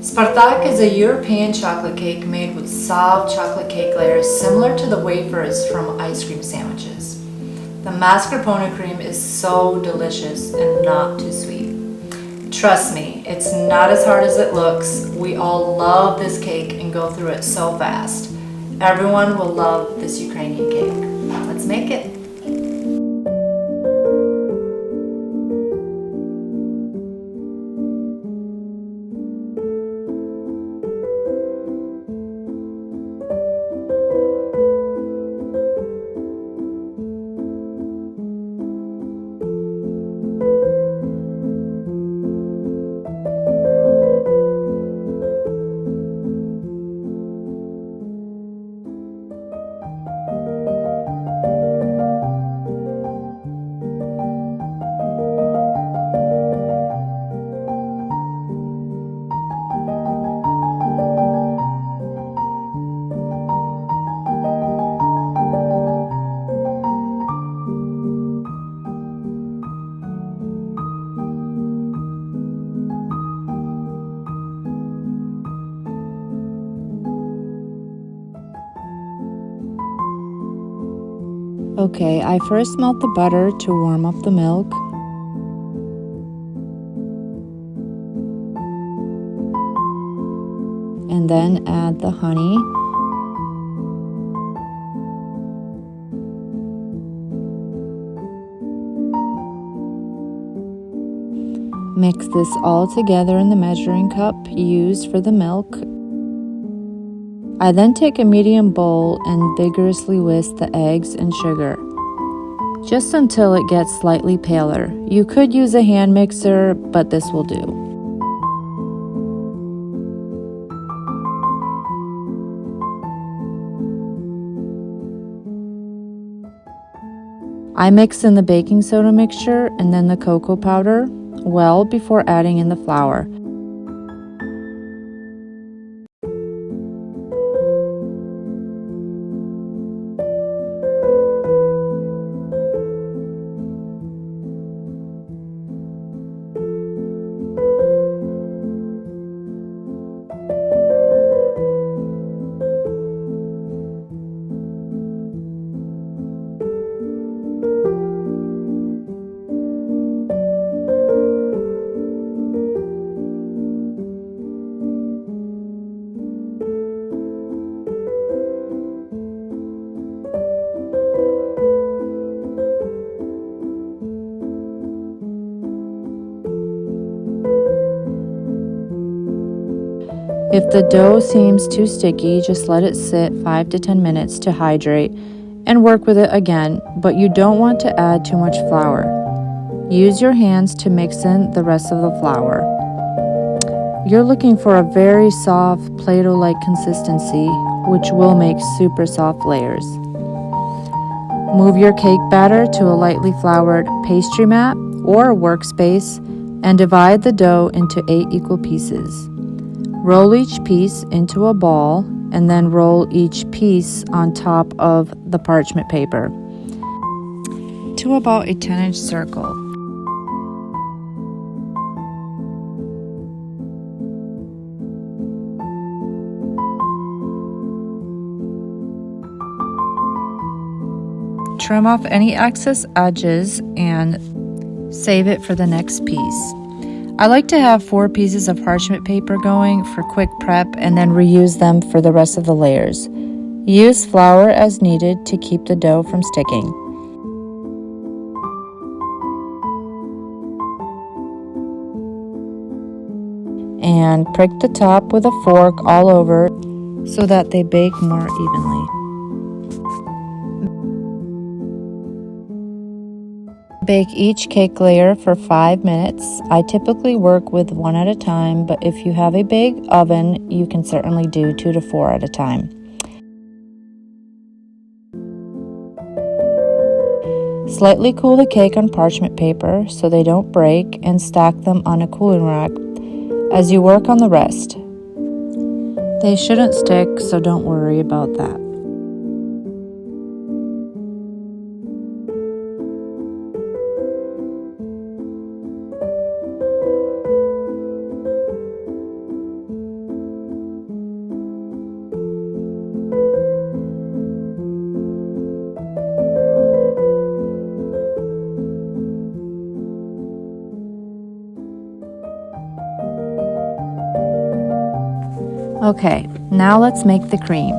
Spartak is a European chocolate cake made with soft chocolate cake layers similar to the wafers from ice cream sandwiches. The mascarpone cream is so delicious and not too sweet. Trust me, it's not as hard as it looks. We all love this cake and go through it so fast. Everyone will love this Ukrainian cake. Let's make it. Okay, I first melt the butter to warm up the milk. And then add the honey. Mix this all together in the measuring cup used for the milk. I then take a medium bowl and vigorously whisk the eggs and sugar, just until it gets slightly paler. You could use a hand mixer, but this will do. I mix in the baking soda mixture and then the cocoa powder well before adding in the flour. If the dough seems too sticky, just let it sit 5 to 10 minutes to hydrate and work with it again, but you don't want to add too much flour. Use your hands to mix in the rest of the flour. You're looking for a very soft, Play-Doh-like consistency, which will make super soft layers. Move your cake batter to a lightly floured pastry mat or workspace and divide the dough into 8 equal pieces. Roll each piece into a ball and then roll each piece on top of the parchment paper to about a 10-inch circle. Trim off any excess edges and save it for the next piece. I like to have 4 pieces of parchment paper going for quick prep and then reuse them for the rest of the layers. Use flour as needed to keep the dough from sticking. And prick the top with a fork all over so that they bake more evenly. Bake each cake layer for 5 minutes. I typically work with 1 at a time, but if you have a big oven, you can certainly do 2 to 4 at a time. Slightly cool the cake on parchment paper so they don't break and stack them on a cooling rack as you work on the rest. They shouldn't stick, so don't worry about that. Okay, now let's make the cream.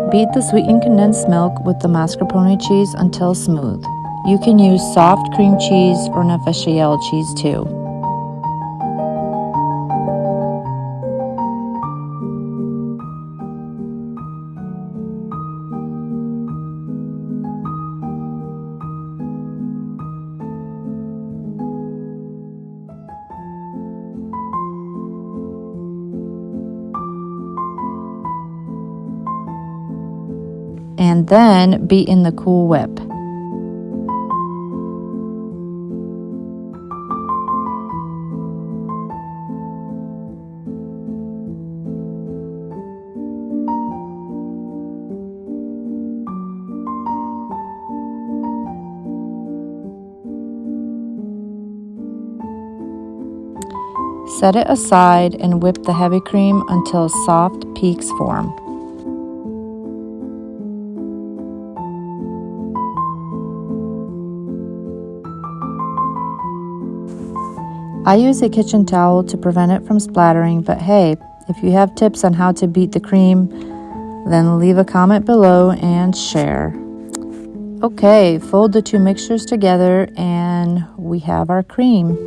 Beat the sweetened condensed milk with the mascarpone cheese until smooth. You can use soft cream cheese or Neufchâtel cheese too. And then beat in the Cool Whip. Set it aside and whip the heavy cream until soft peaks form. I use a kitchen towel to prevent it from splattering, but hey, if you have tips on how to beat the cream, then leave a comment below and share. Okay, fold the two mixtures together and we have our cream.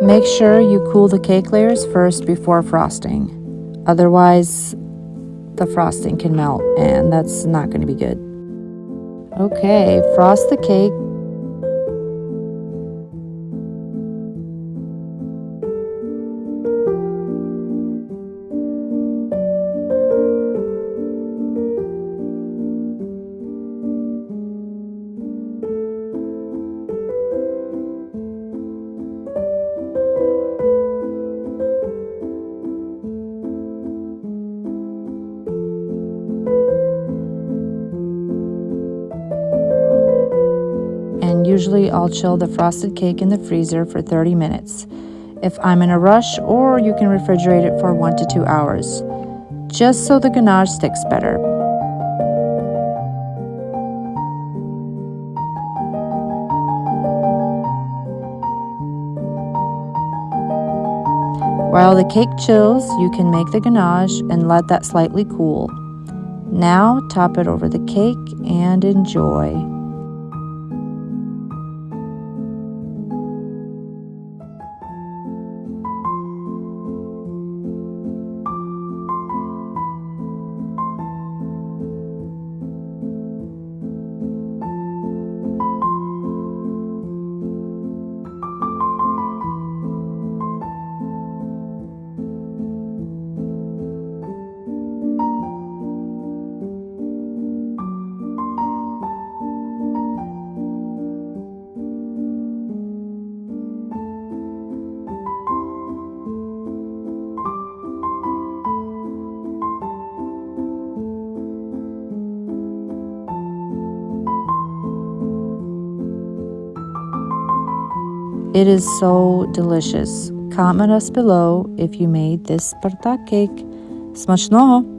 Make sure you cool the cake layers first before frosting. Otherwise, the frosting can melt and that's not going to be good. Okay, frost the cake. And usually I'll chill the frosted cake in the freezer for 30 minutes if I'm in a rush, or you can refrigerate it for 1 to 2 hours, just so the ganache sticks better. While the cake chills, you can make the ganache and let that slightly cool. Now top it over the cake and enjoy. It is so delicious. Comment us below if you made this Spartak cake. Смачного!